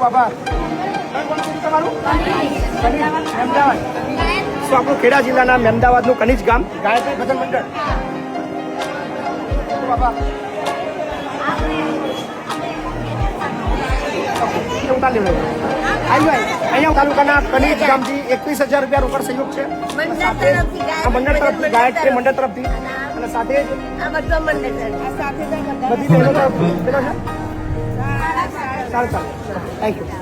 બાબા તમારું અમદાવાદ શું આપણું ખેડા જિલ્લાના અમદાવાદનું કનિજ ગામ ગાયત્રી ભજન મંડળ બાબા અહીંયા તાલુકાના કનિજ ગામથી 21,000 રૂપિયા રોકડ સહયોગ છે મંડળ તરફથી ગાયત્રી મંડળ તરફથી અને સાથે બધી બહેનો તરફથી પેલો છે સારું થેન્ક યુ